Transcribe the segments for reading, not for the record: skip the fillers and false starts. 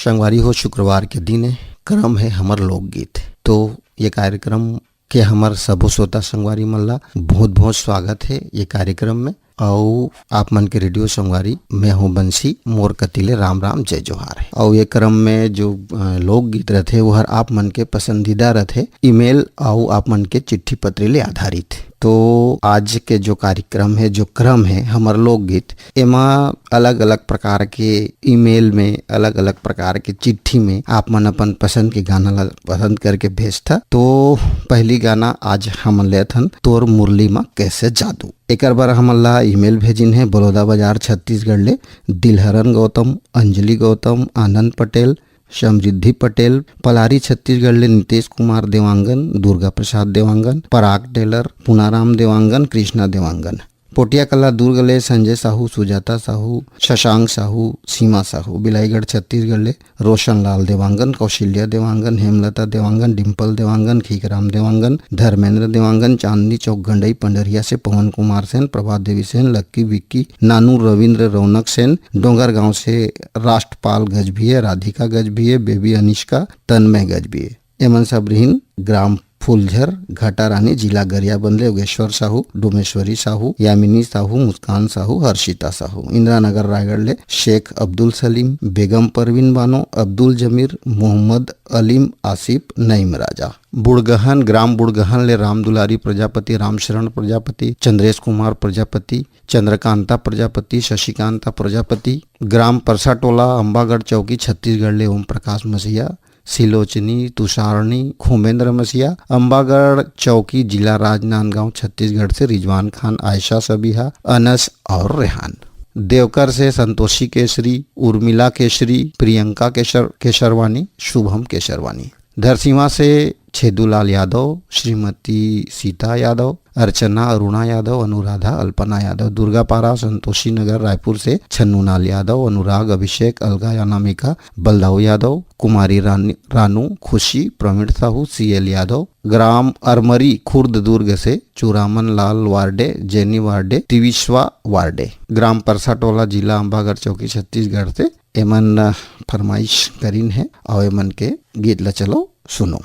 संगवारी हो शुक्रवार के दिन क्रम है हमर लोकगीत। तो ये कार्यक्रम के हमर सबो श्रोता संगवारी मन ला बहुत बहुत स्वागत है ये कार्यक्रम में। और आप मन के रेडियो संगवारी मैं हूँ बंसी, मोर कतिले राम राम जय जोहार है। और ये क्रम में जो लोकगीत रहते वो हर आप मन के पसंदीदा रहते ईमेल और आप मन के चिट्ठी पत्र ले आधारित। तो आज के जो कार्यक्रम है, जो क्रम है हमर लोकगीत, एमा अलग अलग प्रकार के ईमेल में, अलग अलग प्रकार के चिट्ठी में आप मन अपन पसंद के गाना ला पसंद करके भेजता। तो पहली गाना आज हमन लेत हन तोर मुरली माँ कैसे जादू। एक बार हमन ला ईमेल भेजिन है बड़ौदा बाजार छत्तीसगढ़ ले दिलहरन गौतम, अंजलि गौतम, आनंद पटेल, समृद्धि पटेल, पलारी छत्तीसगढ़ ले नितेश कुमार देवांगन, दुर्गा प्रसाद देवांगन, पराग टेलर, पुनाराम देवांगन, कृष्णा देवांगन, पोटिया कला दुर्ग ले संजय साहू, सुजाता साहू, शशांक साहू, सीमा साहू, बिलाईगढ़ छत्तीसगढ़ ले रोशन लाल देवांगन, कौशल्या देवांगन, हेमलता देवांगन, डिम्पल देवांगन, खीकराम देवांगन, धर्मेंद्र देवांगन, चांदनी चौक गंडई पंडरिया से पवन कुमार सेन, प्रभात देवी सेन, लक्की विक्की, नानू रविंद्र, रौनक सेन, डोंगर गांव से राष्ट्रपाल गजभिये, राधिका गजभिये, बेबी अनिष्का, तन्मय गजभिये, एमन सबरिन ग्राम फूलझर, घाटा रानी, जिला गरियाबंद ले योगेश्वर साहू, डोमेश्वरी साहू, यामिनी साहू, मुस्कान साहू, हर्षिता साहू, इंदिरा नगर रायगढ़ ले शेख अब्दुल सलीम, बेगम परवीन बानो, अब्दुल जमीर, मोहम्मद अलीम, आसिफ, नईम राजा, बुड़गहन ग्राम बुड़गहन ले राम दुलारी प्रजापति, रामशरण प्रजापति, चंद्रेश कुमार प्रजापति, चंद्रकांता प्रजापति, शशिकांता प्रजापति, ग्राम परसाटोला, अंबागढ़ चौकी छत्तीसगढ़ ले ओम प्रकाश मसीहा, सिलोचनी, तुषारणी, खुमेंद्र मसीहा, अंबागढ़ चौकी जिला राजनांदगांव छत्तीसगढ़ से रिजवान खान, आयशा सबीहा, अनस और रेहान, देवकर से संतोषी केसरी, उर्मिला केसरी, प्रियंका केशरवानी, शुभम केशरवानी, धरसीमा से छेदूलाल यादव, श्रीमती सीता यादव, अर्चना अरुणा यादव, अनुराधा अल्पना यादव, दुर्गापारा संतोषी नगर रायपुर से छन्नूलाल यादव, अनुराग, अभिषेक, अलगा अनामिका, बलदाऊ यादव, कुमारी रानू, खुशी, प्रवीण साहू, सीएल यादव, ग्राम अरमरी खुर्द दुर्ग से चूरामन लाल वार्डे, जेनी वार्डे, तिविश्वा वार्डे, ग्राम परसाटोला जिला अंबागढ़ चौकी छत्तीसगढ़ से एमन फरमाइश करीन है और एमन के गीत ला चलो सुनो।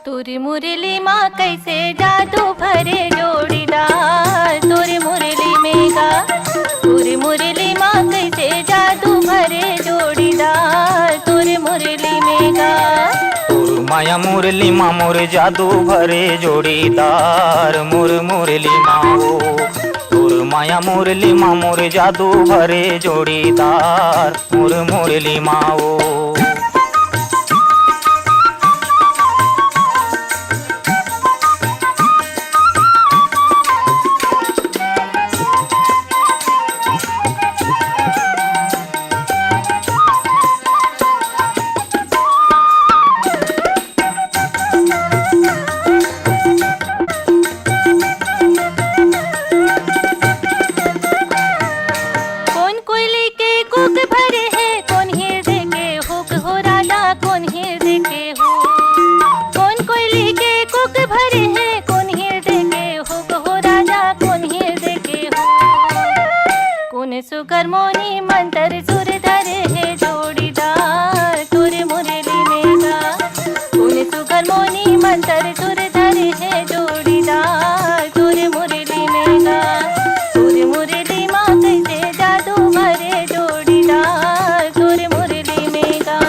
तोरी मुरली माँ कैसे जादू भरे जोड़ीदार, तोरी मुरली में गा, तोरी मुरली माँ कैसे जादू भरे जोड़ीदार, तोरी मुरली में गा, तोर माया मुरली माँ मोर जादू भरे जोड़ीदार, मोर मुरली माँ हो, तोर माया मुरली माँ मोर जादू भरे जोड़ीदार, मोर मुरली माँ हो। सुगर मोनी मंतर सुर धरे है जोड़ीदार, तोरे मुरली में गा, तूने सुगर मोनी मंतर सुर धरे है जोड़ीदार, तोरे मुरली में गा, तोरे मुरली माँ कैसे जादू भरे जोड़ीदार, तोरे मुरली में गा।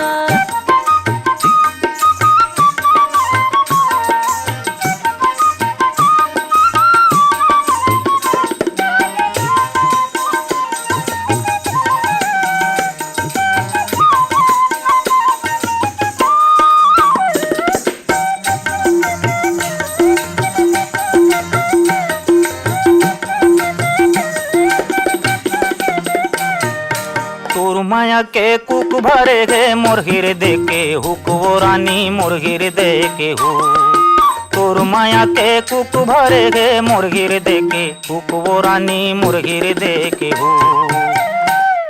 माया के कुक भरे गे मोर हृदय के हुक, वो रानी मोर हृदय के हो, तोर माया के कुक भरे गे मोर हृदय के हुक, वो रानी मोर हृदय के हो,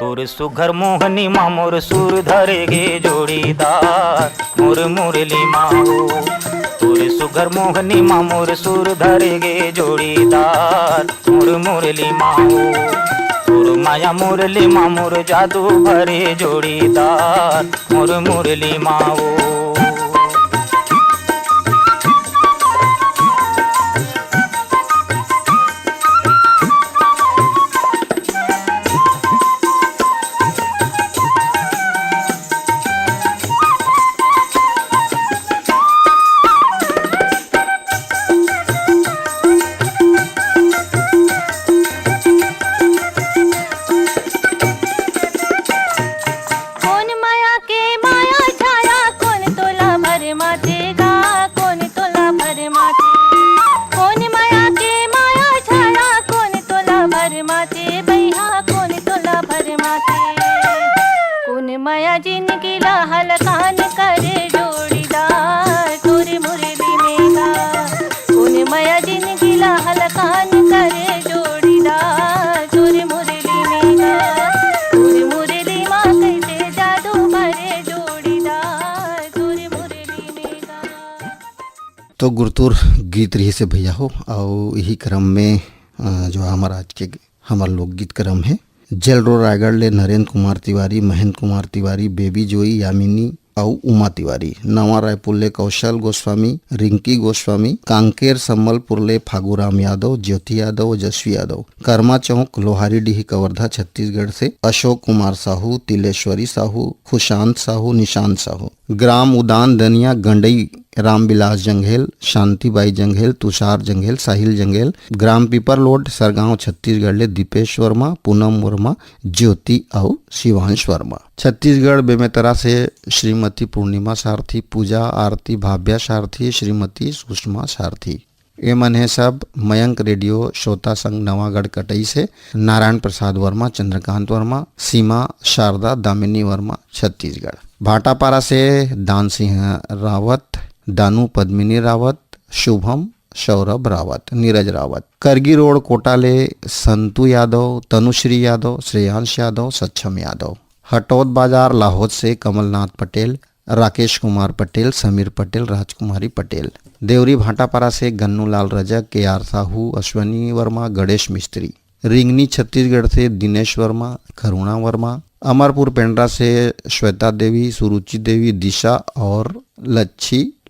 तोर सुघर मोहनी माँ मोर सुर धरे गे जोड़ीदार, मोर मुरली माँ हो, तोरे सुघर मोहनी माँ मोर सुर धरे गे जोड़ीदार मोर मुरली माओ तोर माया मुरली माँ मोर जादू भरे जोड़ीदार मोर मुरली माओ माया जिनकी हलकान करे जोड़ीदार तोरे मुरली में गा कौन माया जिनकी हलकान करे जोड़ीदार तोरे मुरली में गा तोरे मुरली माँ कैसे जादू भरे जोड़ीदार तोरे मुरली में गा। तो गुरतुर गीत रही से भैया हो और यही क्रम में जो हमारा आज के हमार लोकगीत क्रम है जलरो रायगढ़ ले नरेंद्र कुमार तिवारी महेंद्र कुमार तिवारी बेबी जोई यामिनी और उमा तिवारी नवा रायपुर ले कौशल गोस्वामी रिंकी गोस्वामी कांकेर सम्मलपुर ले फागूराम यादव ज्योति यादव जसवी यादव कर्मा चौक लोहारी डीही कवर्धा छत्तीसगढ़ से अशोक कुमार साहू तिलेश्वरी साहू खुशांत साहू निशांत साहू ग्राम उदान दनिया गंडई रामविलास जंघेल शांतिबाई जंघेल तुषार जंघेल साहिल जंघेल ग्राम पीपर लोड सरगांव छत्तीसगढ़ ले दीपेश वर्मा पूनम वर्मा ज्योति और शिवांश वर्मा छत्तीसगढ़ बेमेतरा से श्रीमती पूर्णिमा सारथी पूजा आरती भाव्या सारथी श्रीमती सुषमा सारथी ये मन है सब मयंक रेडियो श्रोता संघ नवागढ़ कटई से नारायण प्रसाद वर्मा चंद्रकांत वर्मा सीमा शारदा दामिनी वर्मा छत्तीसगढ़ भाटापारा से दान सिंह रावत दानू पद्मिनी रावत शुभम सौरभ रावत नीरज रावत करगी रोड कोटाले संतू यादव तनुश्री यादव श्रेयांश यादव सक्षम यादव हटौद बाजार लाहौद से कमलनाथ पटेल राकेश कुमार पटेल समीर पटेल राजकुमारी पटेल देवरी भाटापारा से गन्नूलाल रजक के आर साहू अश्वनी वर्मा गणेश मिस्त्री रिंगनी छत्तीसगढ़ से दिनेश वर्मा करुणा वर्मा अमरपुर पेंड्रा से श्वेता देवी सुरुचि देवी दिशा और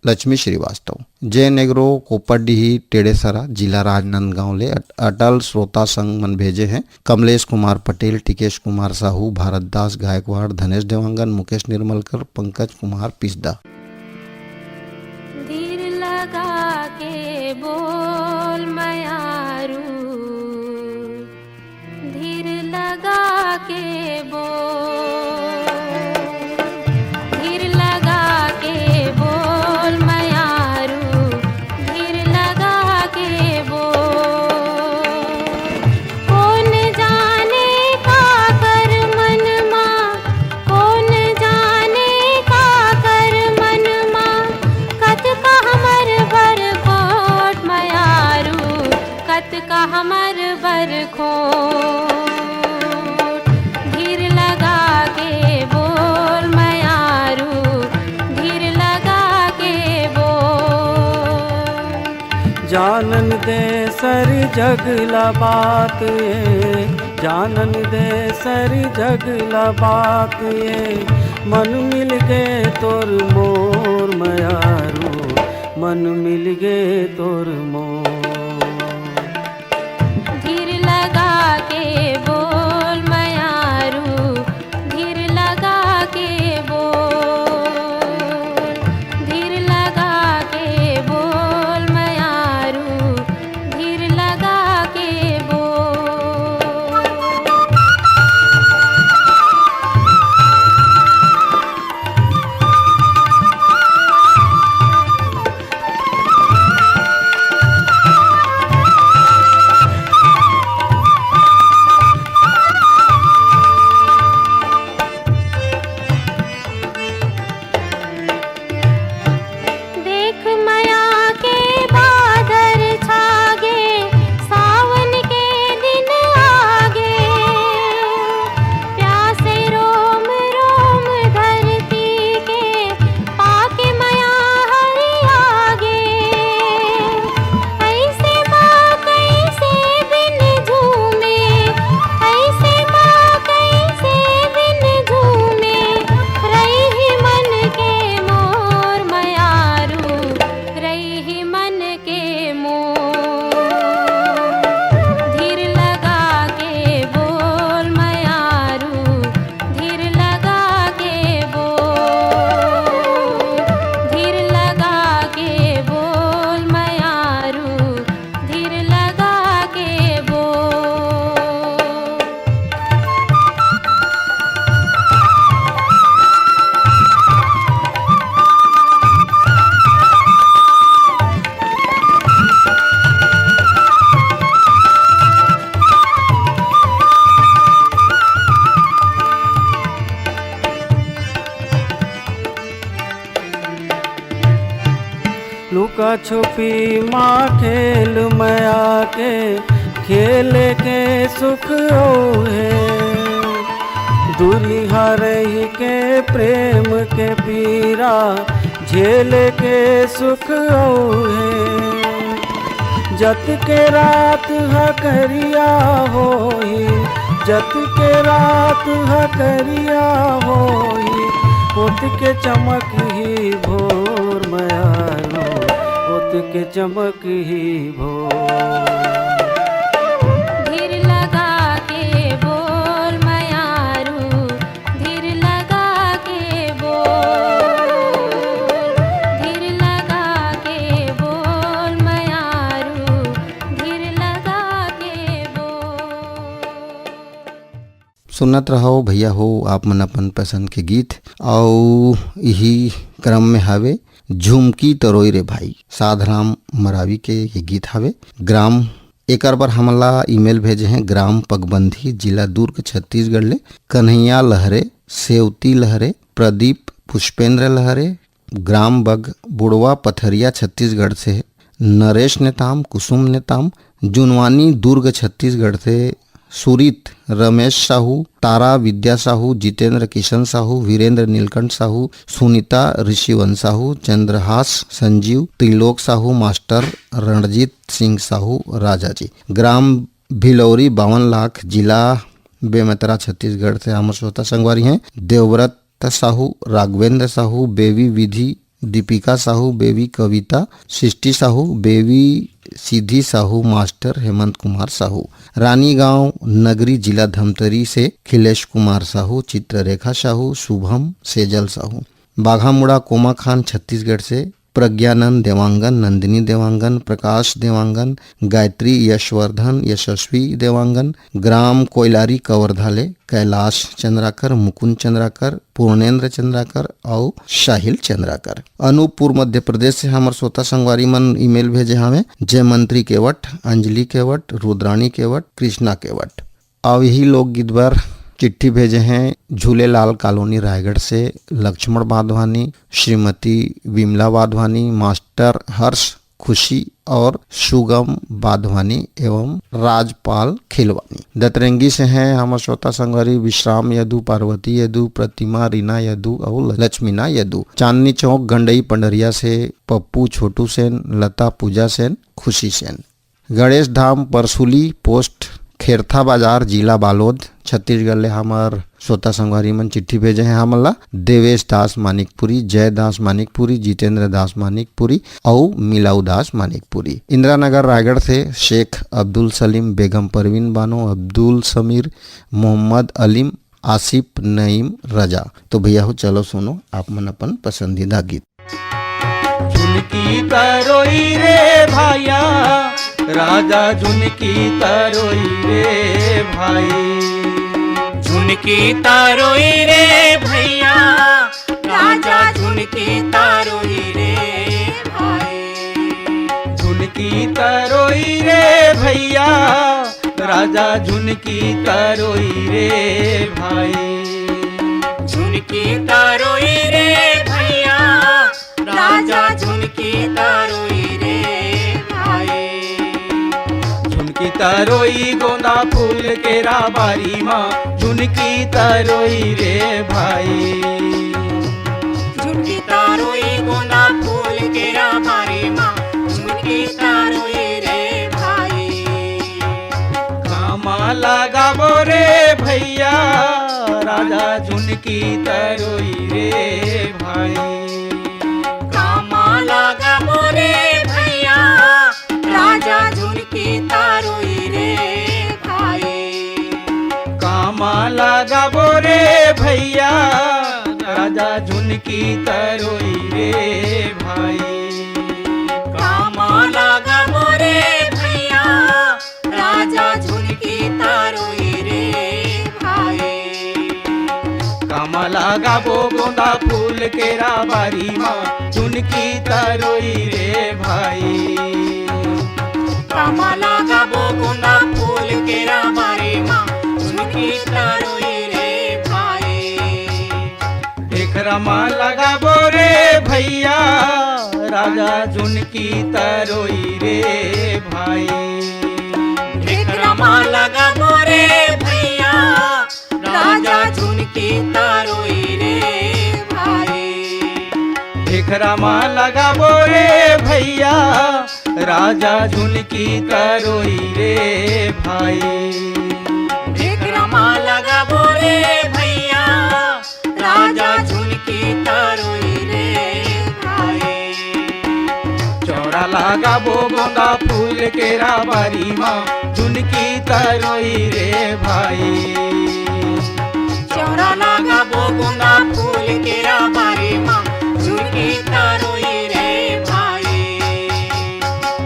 लक्ष्मी श्रीवास्तव जय नेग्रो कोपरडीही टेढ़ेसरा जिला राजनांदगांव ले अटल श्रोता संघ मन भेजे हैं कमलेश कुमार पटेल टिकेश कुमार साहू भारत दास गायकवाड़ धनेश देवांगन मुकेश निर्मलकर पंकज कुमार पिसदा। धीर लगा के बोल मयारू धीर लगा के बोल धीर लगा के बोल मयारू धीर लगा के बोल कौन जाने का कर मन माँ कौन जाने का कर मन माँ कत का हमर बर खोट मयारू कत का हमर बर खोट धीर लगा के बोल मयारू धीर लगा के बोल जानन दे सरी जगला बात ये जानन दे सरी जगला बात ये मन मिल गए तोर मोर मयारू मन मिल गए तोर मोर धीर लगा के बोल मयारू धीर लगा के बोल धीर लगा के बोल मयारू धीर लगा के बोल। लुका छुपी माँ खेल माया के, खेल के सुख ओहे। दूरी हरही के प्रेम के पीरा, झेल के सुख ओहे। जत के रात हकरिया होई, जत के रात हकरिया होई, पोत के चमक ही भोर मयालो, पोत के चमक ही भोर। धीर लगा के बोल मयारू, धीर लगा के बोल, धीर लगा के बोल मयारू, धीर लगा के बोल। सुनत रहो भैया हो आप मन अपन पसंद के गीत। और यही क्रम में हवे झुमकी तरोई रे भाई, साधराम मरावी के ये गीत हवे। ग्राम एक बार हमला ईमेल भेजे हैं ग्राम पगबंधी, जिला दुर्ग, छत्तीसगढ़ ले कन्हैया लहरे, सेवती लहरे, प्रदीप पुष्पेंद्र लहरे, ग्राम बग बुड़वा पथरिया छत्तीसगढ़ से नरेश नेताम, कुसुम नेताम, जुनवानी दुर्ग छत्तीसगढ़ से सुरीत रमेश साहू, तारा विद्या साहू, जितेंद्र किशन साहू, वीरेंद्र नीलकंठ साहू, सुनीता ऋषिवन साहू, चंद्रहास संजीव, त्रिलोक साहू, मास्टर रणजीत सिंह साहू राजा जी। ग्राम भिलौरी 52 लाख, जिला बेमेतरा छत्तीसगढ़ से हमारे श्रोता संगवारी हैं देवव्रत साहू, राघवेंद्र साहू, बेबी विधि, दीपिका साहू, बेबी कविता, सृष्टि साहू, बेबी सीधी साहू, मास्टर हेमंत कुमार साहू। रानी गांव नगरी, जिला धमतरी से खिलेश कुमार साहू, चित्ररेखा साहू, शुभम सेजल साहू। बाघामुड़ा कोमा खान छत्तीसगढ़ से प्रज्ञानंद देवांगन, नंदिनी देवांगन, प्रकाश देवांगन, गायत्री यशवर्धन, यशस्वी देवांगन। ग्राम कोयलारी कवर्धाले कैलाश चंद्राकर, मुकुंद चंद्राकर, पूर्णेंद्र चंद्राकर और साहिल चंद्राकर। अनूपपुर मध्य प्रदेश से हमारे श्रोता संगवारी मन ईमेल भेजे हमें जयमंत्री केवट, अंजलि केवट, रुद्राणी केवट, कृष्णा केवट। और यही लोकगीत बर चिट्ठी भेजे हैं झूलेलाल कॉलोनी रायगढ़ से लक्ष्मण वाधवानी, श्रीमती विमला वाधवानी, मास्टर हर्ष खुशी और सुगम वाधवानी एवं राजपाल खिलवानी। दतरंगी से हैं हमारे श्रोता संगवारी विश्राम यदु, पार्वती यदु, प्रतिमा रीना यदु और लक्ष्मीना यदु। चांदनी चौक गंडई पंडरिया से पप्पू छोटू सेन, लता पूजा सेन, खुशी सेन। गणेश धाम परसुली पोस्ट खेरथा बाजार, जिला बालोद छत्तीसगढ़ ले हमार श्रोता संगवारी मन चिट्ठी भेजे हैं हमला देवेश दास मानिकपुरी, जय दास मानिकपुरी, जितेंद्र दास मानिकपुरी और मिलाऊ दास मानिकपुरी। इंदिरा नगर रायगढ़ से शेख अब्दुल सलीम, बेगम परवीन बानो, अब्दुल समीर, मोहम्मद अलीम, आसिफ नईम रजा। तो भैया हो चलो सुनो आप मन अपन पसंदीदा गीत। झुनकी तरोई रे भाया, राजा झुनकी तरोई रे भाई। झुनकी तारोई रे भैया, राजा झुनकी तारोई रे भाई। झुनकी तरोई रे भैया, राजा झुनकी तरोई रे भाई। झुनकी तारोई रे भैया, राजा झुनकी तारोई रे भाई। झुनकी तरोई गोंदा फूल के राबारी माँ, झुनकी तरोई रे भाई। झुनकी तारोई गोंदा फूल के राबारी माँ, झुनकी तारोई रे भाई। कामा लगाबो रे भैया, राजा झुनकी तरोई रे भाई। कामा लगाबो रे भैया, राजा झुनकी तारोई रे भाई। कामा लगाबो रे भैया, राजा झुनकी तरोई रे भाई। कामा लगाबो रे भैया, राजा झुनकी तारोई रे भाई। कामा लगाबो गोंदा फूल के राबारी माँ, झुनकी तरोई रे भाई। कामा लगाबो गोंदा फूल के राबारी माँ, झुनकी तारोई रे भाई। एकरा माँ लगाबो रे भैया, राजा झुनकी तरोई रे भाई। भिकरमा लगा बोरे भैया राजा झुनकी तरोई रे भाई। भिकरमा लगा बोरे भैया राजा झुनकी तरोई रे भाई। भिकरमा लगा बोरे भैया राजा झुनकी तरोई रे भाई। चौरा लगा बो गोंदा फूल केरा बारी माँ झुनकी तरोई रे भाई। चौरा लगा बो गोंदा फूल केरा बारी माँ झुनकी तरोई रे भाई।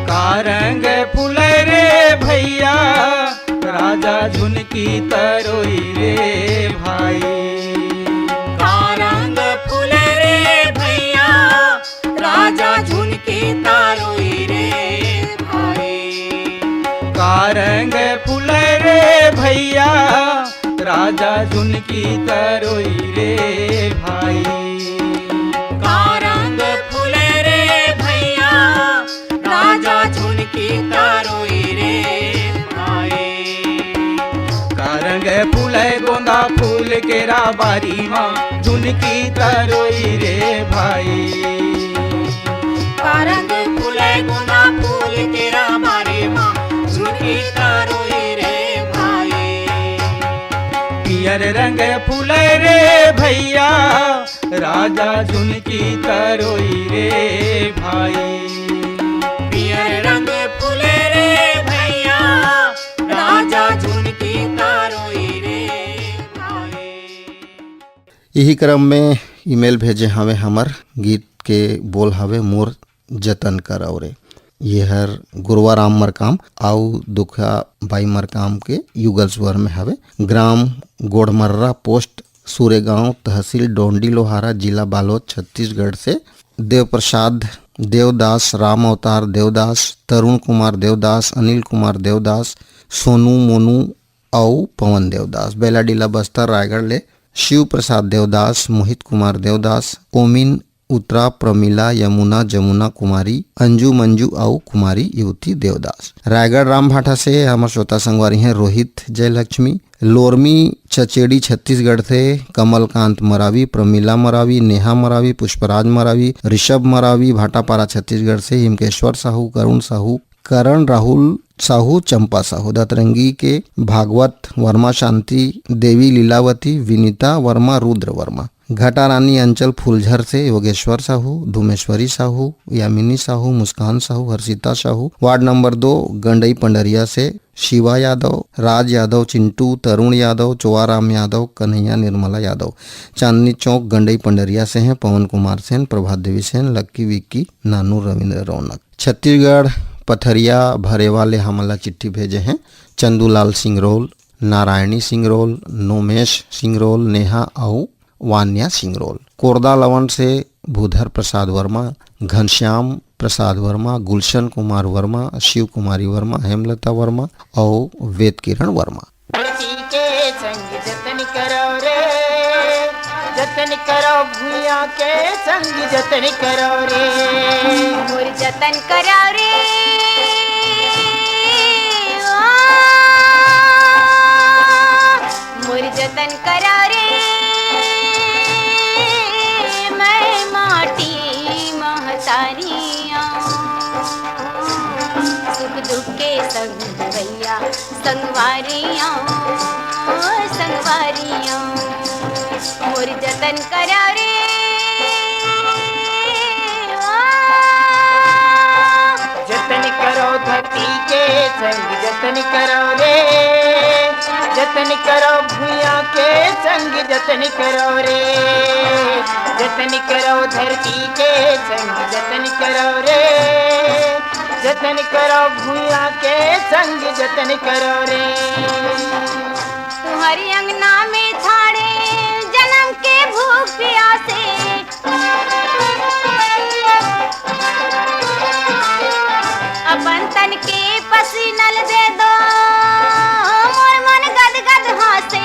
कारंग फूल रे भैया राजा झुनकी तरोई रे भाई। कारंग फूल रे भैया राजा झुनकी तरोई रे भाई। कारंग फूल रे भैया राजा झुनकी तरोई रे भाई। कारंग फूल रे भैया राजा झुनकी तरोई रे भाई। कारंग फूल गोंदा फूल केरा बारी माँ झुनकी तरोई रे भाई। कारंग फूल गोंदा फूल तेरा बारी माँ झुनकी तरोई रे भाई। पियर रंग फूल रे भैया राजा झुनकी तरोई रे भाई। पियर रंग फूल रे भैया राजा झुनकी तरोई रे भाई। यही क्रम में ईमेल भेजे हवे हमर गीत के बोल हवे मोर जतन करौ रे। ये हर गुरुआ राम मरकाम आउ दुखा बाई मरकाम के युगल स्वर में हवे। ग्राम गोड़मर्रा, पोस्ट सूर्यगांव, तहसील डोंडी लोहारा, जिला बालोद, छत्तीसगढ़ से देव प्रसाद देवदास, राम अवतार देवदास, तरुण कुमार देवदास, अनिल कुमार देवदास, सोनू मोनू औ पवन देवदास बेलाडीला बस्तर रायगढ़ ले। शिव प्रसाद देवदास, मोहित कुमार देवदास, ओमिन उत्तरा, प्रमिला, यमुना, जमुना कुमारी, अंजू मंजू आउ कुमारी युवती देवदास। रायगढ़ राम भाटा से हमारे श्रोता संगवारी हैं रोहित जयलक्ष्मी। लोरमी चचेड़ी छत्तीसगढ़ से कमलकांत मरावी, प्रमिला मरावी, नेहा मरावी, पुष्पराज मरावी, ऋषभ मरावी भाटापारा छत्तीसगढ़ से। हिमकेश्वर साहू, करुण साहू, करण राहुल साहू, चंपा साहू। दतरंगी के भागवत वर्मा, शांति देवी, लीलावती, विनीता वर्मा, रुद्र वर्मा। घटारानी अंचल फूलझर से योगेश्वर साहू, धूमेश्वरी साहू, यामिनी साहू, मुस्कान साहू, हर्षिता साहू। वार्ड नंबर 2 गंडई पंडरिया से शिवा यादव, राज यादव, चिंटू, तरुण यादव, चोआराम यादव, कन्हैया निर्मला यादव। चांदनी चौक गंडई पंडरिया से हैं पवन कुमार सेन, प्रभात देवी सेन, लक्की विक्की, नानू, रविंद्र रौनक। छत्तीसगढ़ पथरिया भरेवाले हमला चिट्ठी भेजे हैं चंदूलाल सिंगरोल, नारायणी सिंगरोल, नोमेश सिंगरोल, नेहा आउ वान्या सिंगरोल। कोरदा लवन से भूधर प्रसाद वर्मा, घनश्याम प्रसाद वर्मा, गुलशन कुमार वर्मा, शिव कुमारी वर्मा, हेमलता वर्मा और वेद किरण वर्मा। के संग जतन करो रे, जतन करो भूया के संग जतन करो रे, मोर जतन करो रे। मोर जतन करो रे। मैं माटी महतारियाँ, सुख दुख के संग भैया संगवारियाँ, संगवारियाँ। मोर जतन करो रे। जतन करो धरती के संग जतन करो रे, जतन करो भूया के संग जतन करो रे, जतन करो धरती के संग जतन करो रे, जतन करो भूया के संग जतन करो रे। तुम्हारी अंगना में छाड़े जन्म के भूख प्यासे, अपन तन के पसीनल दे दो, मोर मन गद गद हासे।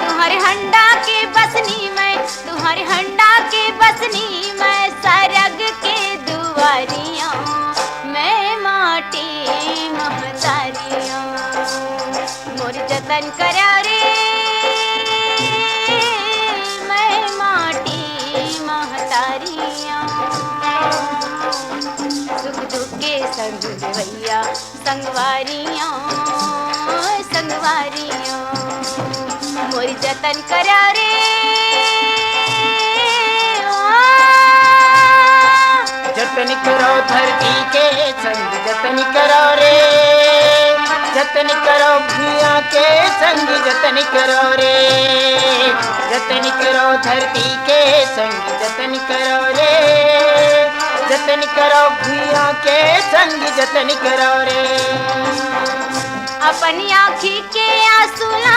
तुम्हारे हंडा के बस माटी महतारिया मोर जतन करा रे मैं माटी महतारिया सुख दुख के संग भैया संगवारिया संगवारिया मोर जतन करा रे जतन करो धरती के संग जतन करो रे जतन करो भूया के संग जतन करो रे जतन करो धरती के संग जतन करो रे जतन करो भूया के संग जतन करो रे अपनी आँखी के आंसुला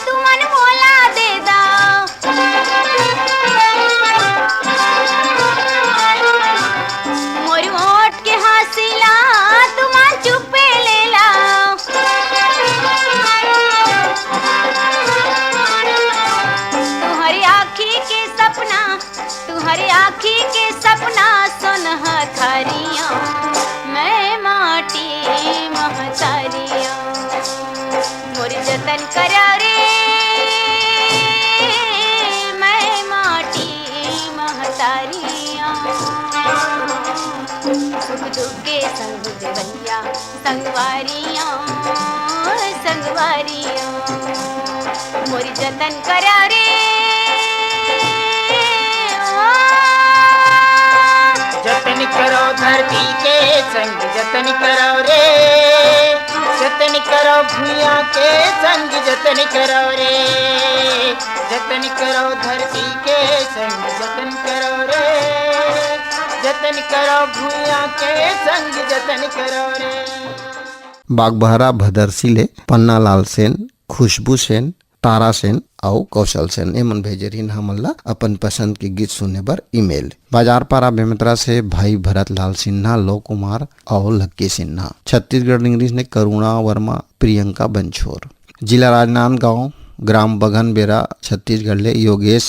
तुमन मोला दे दा मोर होठ के हासिला तुमन चुपे ले ला तुम्हारी आँखी के सपना तुम्हारी आँखी के सपना सुनह थारिया मैं माटी महतारिया मोर जतन करा रे मैं माटी महतारिया सुख दुख के संग भैया संगवारिया संगवारिया मोर जतन करा रे जतन करो धरती के संग जतन करो रे जतन करो भूया के संग जतन करो रे जतन करो धरती के संग जतन करो रे जतन करो भूया के संग जतन करो रे बागबहरा भदरसी ले पन्ना लाल सेन, खुशबू सेन, तारा सेन और कौशल सेन एमन भेजे रहीन हमला अपन पसंद के गीत सुनने पर ईमेल। बाजार पारा बेमेतरा से भाई भरत लाल सिन्हा, लो कुमार और लक्की सिन्हा। छत्तीसगढ़ इंग्लिश ने करुणा वर्मा, प्रियंका बंछोर। जिला राजनांदगांव, ग्राम बगन बेरा, छत्तीसगढ़ ले योगेश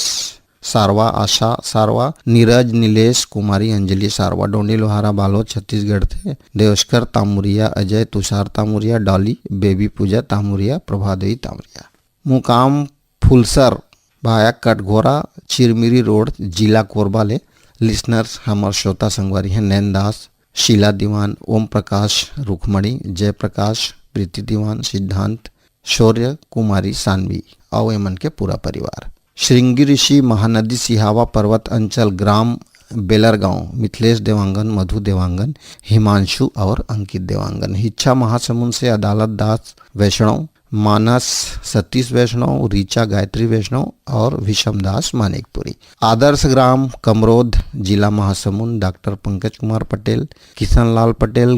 सारवा, आशा सारवा, नीरज नीलेश, कुमारी अंजलि सारवा। डोंडी लोहारा बालोद छत्तीसगढ़ थे देवस्कर तामुरिया, अजय तुषार तामुरिया, डॉली बेबी पूजा तामुरिया, प्रभादेवी तामुरिया। मुकाम फुलसर भाया कटघोरा, चिरमिरी रोड, जिला कोरबा ले लिसनर्स हमर श्रोता संगवारी हैं नैन दास, शीला दीवान, ओम प्रकाश रुखमणी, जयप्रकाश, प्रीति दीवान, सिद्धांत, शौर्य, कुमारी सानवी और एमन के पूरा परिवार। श्रृंगी ऋषि महानदी सिहावा पर्वत अंचल ग्राम बेलरगांव, मिथिलेश देवांगन, मधु देवांगन, हिमांशु और अंकित देवांगन। हिच्छा महासमुंद से अदालत दास वैष्णव, मानस सतीश वैष्णव, रीचा गायत्री वैष्णव और विषम दास मानिकपुरी। आदर्श ग्राम कमरोद, जिला महासमुंद डॉक्टर पंकज कुमार पटेल, किशन लाल पटेल,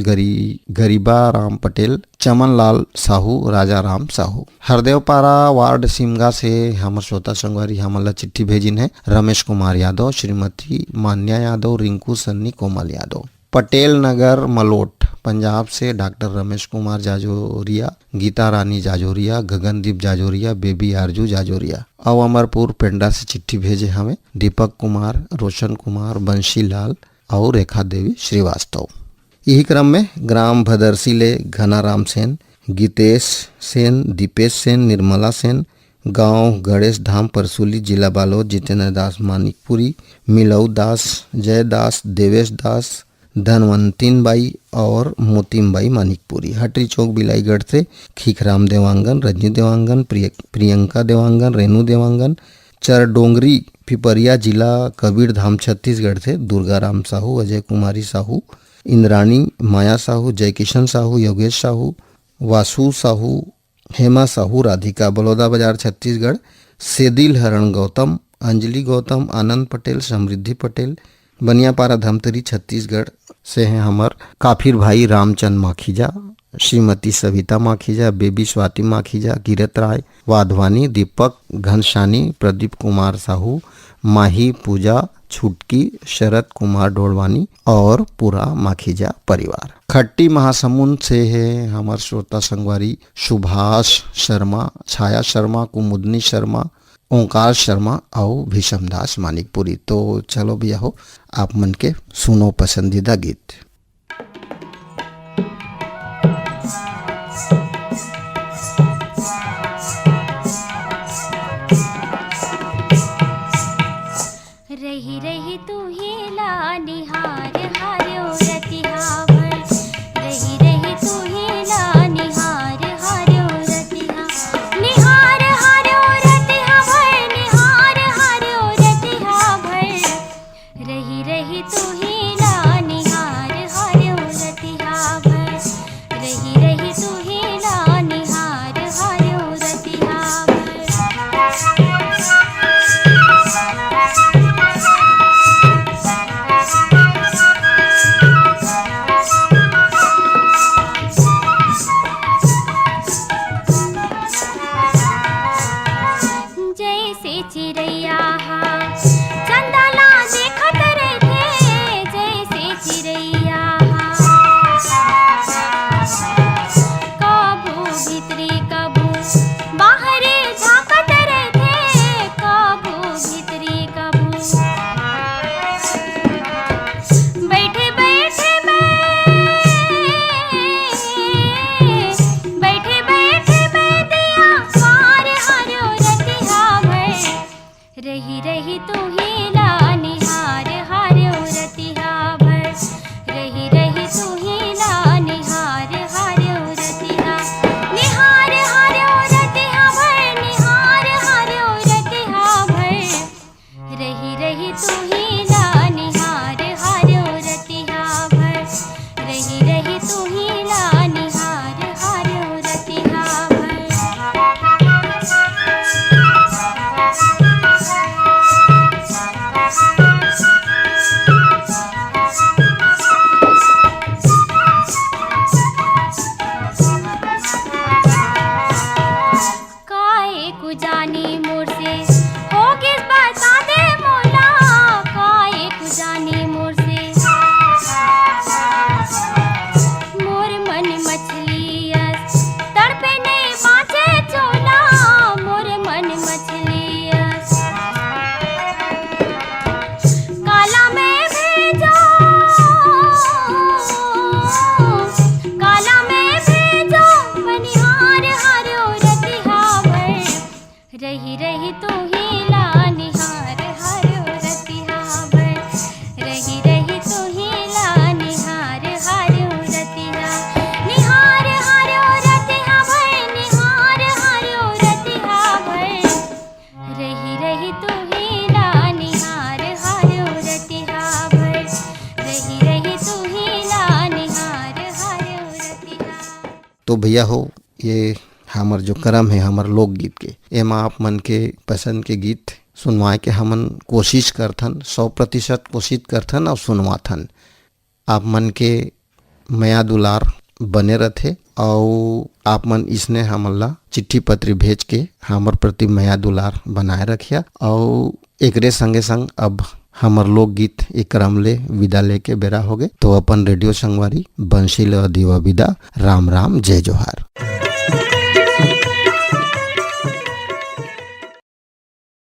गरीबा राम पटेल, चमन लाल साहू, राजा राम साहू। हरदेवपारा वार्ड सिमगा से हमर श्रोता संगवारी हमला चिट्ठी भेजिन है रमेश कुमार यादव, श्रीमती मान्या यादव, रिंकू सन्नी, कोमल यादव। पटेल नगर मलोट पंजाब से डॉक्टर रमेश कुमार जाजोरिया, गीता रानी जाजोरिया, गगनदीप जाजोरिया, बेबी आरजू जाजोरिया। और अमरपुर पेंडा से चिट्ठी भेजे हमें दीपक कुमार, रोशन कुमार, बंशी लाल और रेखा देवी श्रीवास्तव। यही क्रम में ग्राम भदरसी ले घनाराम सेन, गीतेश सेन, दीपेश सेन, निर्मला सेन, गांव गणेश धाम परसुली, जिला बालोद, जितेंद्र दास मानिकपुरी, मिलऊ दास, जय दास, देवेश दास, धनवंतीन बाई और मोतीम बाई मानिकपुरी। हटरी चौक बिलाईगढ़ से खीखराम देवांगन, रजनी देवांगन, प्रियंका देवांगन, रेनू देवांगन। चरडोंगरी पिपरिया, जिला कबीर धाम छत्तीसगढ़ से दुर्गाराम साहू, अजय कुमारी साहू, इंद्राणी, माया साहू, जयकिशन साहू, योगेश साहू, वासु साहू, हेमा साहू, राधिका। बलौदा बाजार छत्तीसगढ़ सेदिल हरण गौतम, अंजलि गौतम, आनंद पटेल, समृद्धि पटेल। बनियापारा धमतरी छत्तीसगढ़ से हैं हमार काफिर भाई रामचंद माखीजा, श्रीमती सविता माखीजा, बेबी स्वाति माखीजा, किरत राय वाधवानी, दीपक घनशानी, प्रदीप कुमार साहू, माही पूजा, छुटकी, शरद कुमार डोलवानी और पूरा माखीजा परिवार। खट्टी महासमुंद से है हमार श्रोता संगवारी सुभाष शर्मा, छाया शर्मा, कुमुदनी शर्मा, ओंकार शर्मा और भीषम दास मानिकपुरी। तो चलो भैया हो आप मन के सुनो पसंदीदा गीत। मछलियस तड़पे नहीं माचे चोला मोर मन मछलियस काला में भेजो बनिहार हरो रतिहावर रही रही तू ही ला निहार हरो रतिहावर रही रही तू ही ला निहार हरो रतिहा निहार हरो रतिहावर निहार हरो रतिहावर रही रही तू ही ला निहार हरो रतिहावर रही रही तू ही ला निहार हरो रतिहा। तो भैया हो, ये हमर जो क्रम है हमर लोकगीत के, एमा आप मन के पसंद के गीत सुनवाए के हमन कोशिश करथन, 100% कोशिश करथन और सुनवाथन। आप मन के मया दुलार बने रहथे और आप मन इसने हमन ला चिट्ठी पत्री भेज के हमर प्रति मया दुलार बनाए रखिया। और एकरे संगे संग अब हमर लोकगीत एक क्रम ले विदा लेके बेरा हो गए। तो अपन रेडियो संगवारी बंशी ले दिवा विदा। राम राम, जय जोहार।